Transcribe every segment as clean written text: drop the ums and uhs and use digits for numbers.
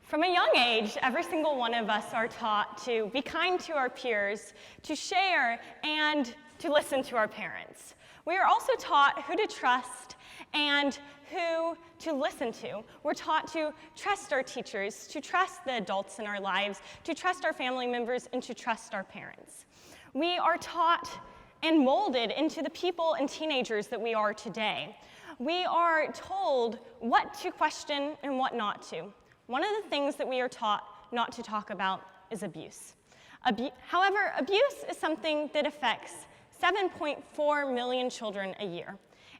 From a young age, every single one of us are taught to be kind to our peers, to share, and to listen to our parents. We are also taught who to trust and who to listen to. We're taught to trust our teachers, to trust the adults in our lives, to trust our family members, and to trust our parents. We are taught and molded into the people and teenagers that we are today. We are told what to question and what not to. One of the things that we are taught not to talk about is abuse. However, abuse is something that affects 7.4 million children a year.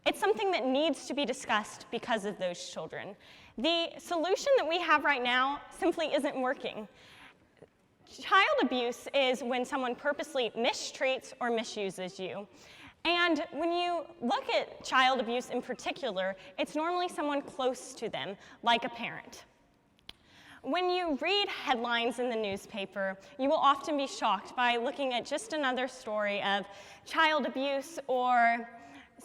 It's something that needs to be discussed because of those children. The solution that we have right now simply isn't working. Child abuse is when someone purposely mistreats or misuses you. And when you look at child abuse in particular, it's normally someone close to them, like a parent. When you read headlines in the newspaper, you will often be shocked by looking at just another story of child abuse or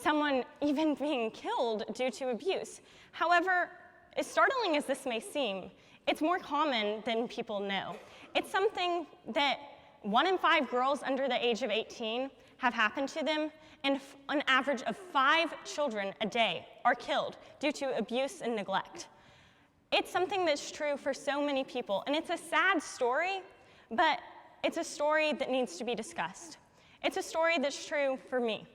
someone even being killed due to abuse. However, as startling as this may seem, it's more common than people know. It's something that 1 in 5 girls under the age of 18 have happened to them, and an average of 5 children a day are killed due to abuse and neglect. It's something that's true for so many people, and it's a sad story, but it's a story that needs to be discussed. It's a story that's true for me.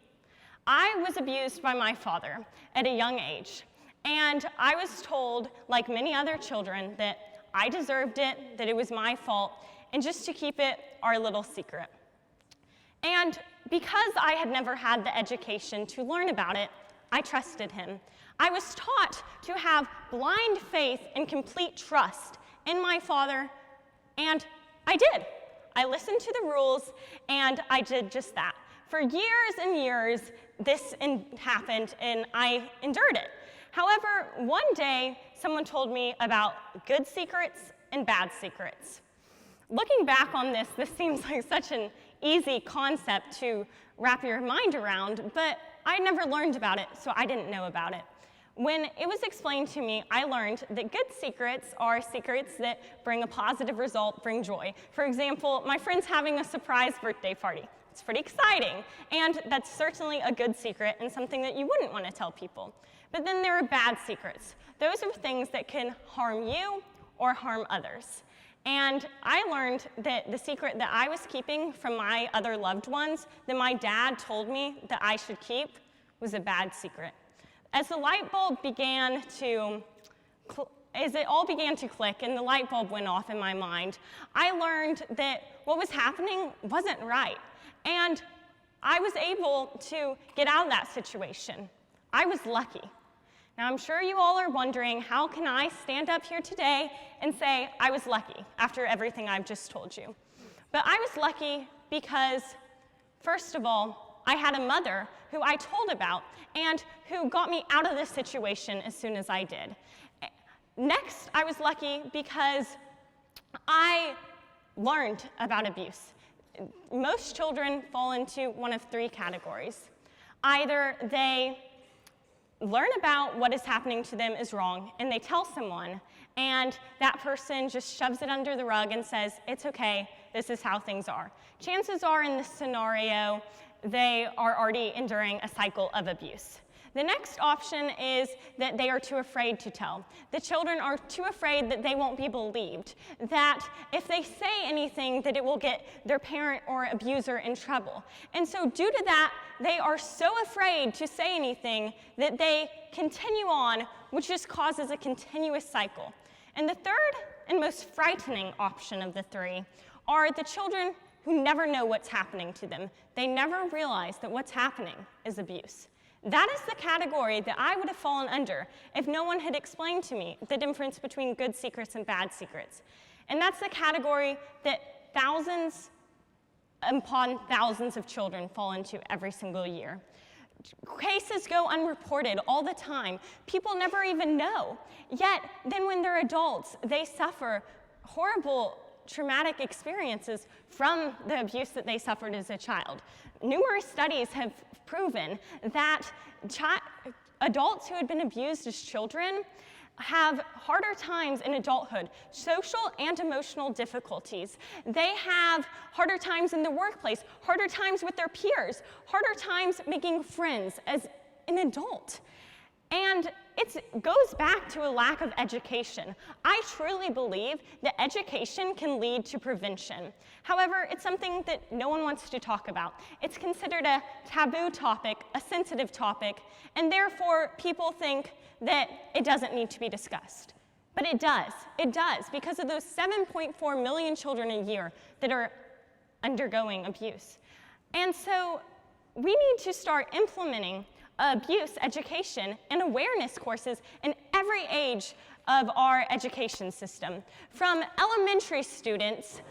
I was abused by my father at a young age, and I was told, like many other children, that I deserved it, that it was my fault, and just to keep it our little secret. And because I had never had the education to learn about it, I trusted him. I was taught to have blind faith and complete trust in my father, and I did. I listened to the rules, and I did just that. For years and years, this happened, and I endured it. However, one day, someone told me about good secrets and bad secrets. Looking back on this seems like such an easy concept to wrap your mind around, but I never learned about it, so I didn't know about it. When it was explained to me, I learned that good secrets are secrets that bring a positive result, bring joy. For example, my friend's having a surprise birthday party. It's pretty exciting, and that's certainly a good secret and something that you wouldn't want to tell people. But then there are bad secrets. Those are things that can harm you or harm others. And I learned that the secret that I was keeping from my other loved ones that my dad told me that I should keep was a bad secret. As the light bulb began to, as it all began to click and the light bulb went off in my mind, I learned that what was happening wasn't right. And I was able to get out of that situation. I was lucky. Now, I'm sure you all are wondering, how can I stand up here today and say I was lucky after everything I've just told you? But I was lucky because, first of all, I had a mother who I told about and who got me out of this situation as soon as I did. Next, I was lucky because I learned about abuse. Most children fall into one of 3 categories. Either they learn about what is happening to them is wrong, and they tell someone, and that person just shoves it under the rug and says, it's okay, this is how things are. Chances are in this scenario, they are already enduring a cycle of abuse. The next option is that they are too afraid to tell. The children are too afraid that they won't be believed, that if they say anything, that it will get their parent or abuser in trouble. And so due to that, they are so afraid to say anything that they continue on, which just causes a continuous cycle. And the third and most frightening option of the 3 are the children who never know what's happening to them. They never realize that what's happening is abuse. That is the category that I would have fallen under if no one had explained to me the difference between good secrets and bad secrets. And that's the category that thousands upon thousands of children fall into every single year. Cases go unreported all the time. People never even know. Yet, then when they're adults, they suffer horrible traumatic experiences from the abuse that they suffered as a child. Numerous studies have proven that adults who had been abused as children have harder times in adulthood, social and emotional difficulties. They have harder times in the workplace, harder times with their peers, harder times making friends as an adult. And it goes back to a lack of education. I truly believe that education can lead to prevention. However, it's something that no one wants to talk about. It's considered a taboo topic, a sensitive topic, and therefore people think that it doesn't need to be discussed. But it does, because of those 7.4 million children a year that are undergoing abuse. And so we need to start implementing abuse education and awareness courses in every age of our education system. From elementary students,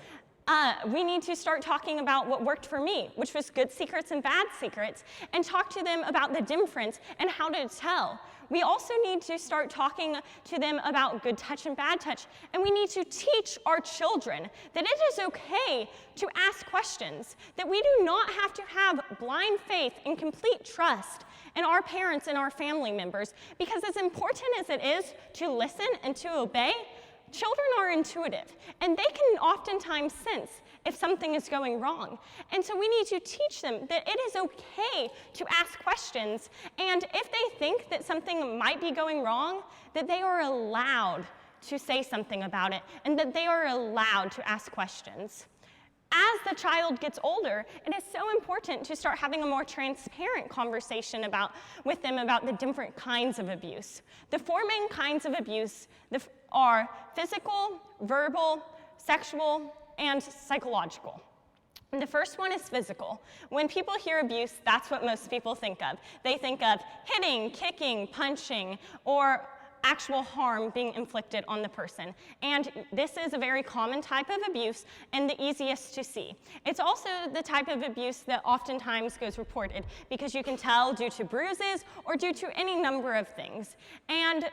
we need to start talking about what worked for me, which was good secrets and bad secrets, and talk to them about the difference and how to tell. We also need to start talking to them about good touch and bad touch, and we need to teach our children that it is okay to ask questions, that we do not have to have blind faith and complete trust in our parents and our family members, because as important as it is to listen and to obey, children are intuitive, and they can oftentimes sense if something is going wrong. And so we need to teach them that it is okay to ask questions, and if they think that something might be going wrong, that they are allowed to say something about it, and that they are allowed to ask questions. As the child gets older, it is so important to start having a more transparent conversation with them about the different kinds of abuse. The four main kinds of abuse are physical, verbal, sexual, and psychological. And the first one is physical. When people hear abuse, that's what most people think of. They think of hitting, kicking, punching, or actual harm being inflicted on the person. And this is a very common type of abuse and the easiest to see. It's also the type of abuse that oftentimes goes reported because you can tell due to bruises or due to any number of things. And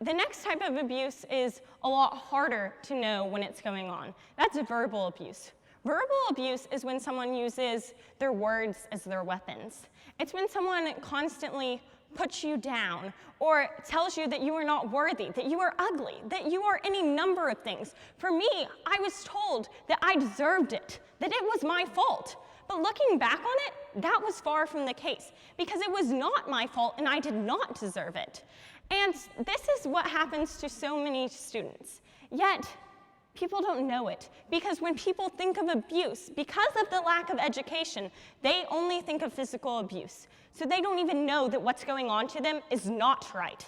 the next type of abuse is a lot harder to know when it's going on. That's verbal abuse. Verbal abuse is when someone uses their words as their weapons. It's when someone constantly puts you down or tells you that you are not worthy, that you are ugly, that you are any number of things. For me, I was told that I deserved it, that it was my fault. But looking back on it, that was far from the case because it was not my fault and I did not deserve it. And this is what happens to so many students. Yet, people don't know it because when people think of abuse, because of the lack of education, they only think of physical abuse. So they don't even know that what's going on to them is not right.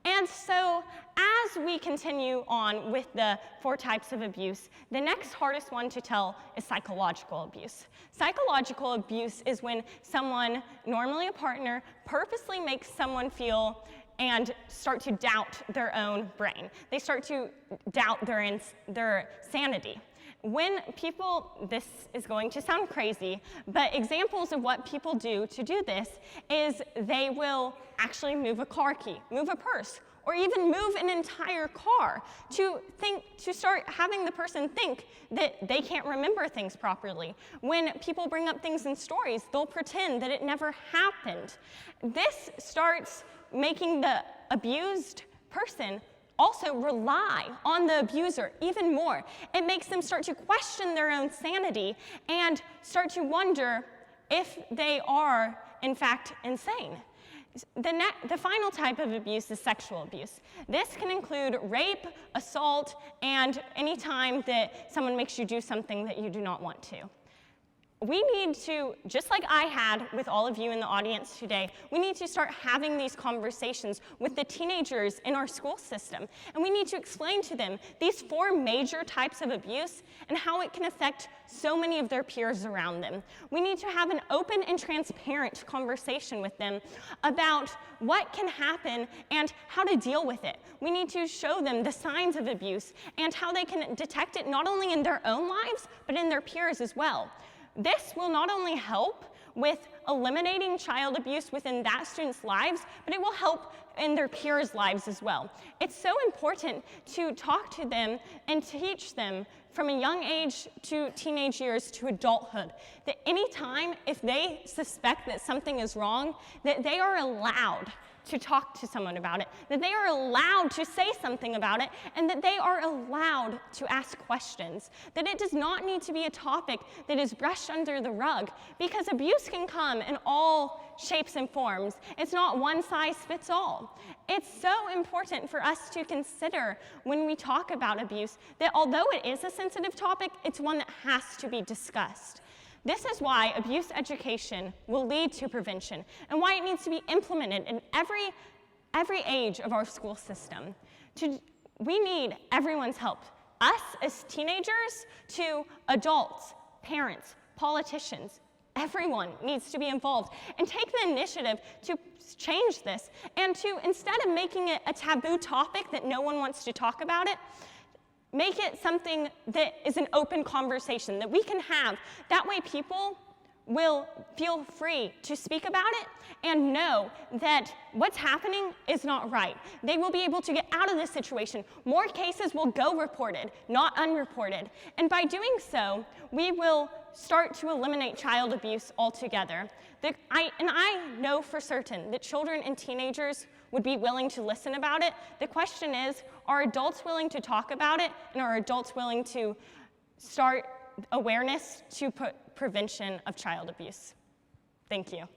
And so as we continue on with the four types of abuse, the next hardest one to tell is psychological abuse. Psychological abuse is when someone, normally a partner, purposely makes someone feel and start to doubt their own brain. They start to doubt their sanity. When people, this is going to sound crazy, but examples of what people do to do this is they will actually move a car key, move a purse, or even move an entire car to start having the person think that they can't remember things properly. When people bring up things in stories, they'll pretend that it never happened. This starts making the abused person also rely on the abuser even more. It makes them start to question their own sanity and start to wonder if they are, in fact, insane. The final type of abuse is sexual abuse. This can include rape, assault, and any time that someone makes you do something that you do not want to. We need to, just like I had with all of you in the audience today, we need to start having these conversations with the teenagers in our school system. And we need to explain to them these four major types of abuse and how it can affect so many of their peers around them. We need to have an open and transparent conversation with them about what can happen and how to deal with it. We need to show them the signs of abuse and how they can detect it not only in their own lives, but in their peers as well. This will not only help with eliminating child abuse within that student's lives, but it will help in their peers' lives as well. It's so important to talk to them and teach them from a young age to teenage years to adulthood, that anytime if they suspect that something is wrong, that they are allowed to talk to someone about it, that they are allowed to say something about it, and that they are allowed to ask questions, that it does not need to be a topic that is brushed under the rug, because abuse can come in all shapes and forms. It's not one size fits all. It's so important for us to consider when we talk about abuse that although it is a sensitive topic, it's one that has to be discussed. This is why abuse education will lead to prevention and why it needs to be implemented in every age of our school system. We need everyone's help, us as teenagers to adults, parents, politicians. Everyone needs to be involved and take the initiative to change this and to, instead of making it a taboo topic that no one wants to talk about it, make it something that is an open conversation that we can have. That way people will feel free to speak about it and know that what's happening is not right. They will be able to get out of this situation. More cases will go reported, not unreported. And by doing so, we will start to eliminate child abuse altogether. I know for certain that children and teenagers would be willing to listen about it. The question is, are adults willing to talk about it, and are adults willing to start awareness to prevention of child abuse? Thank you.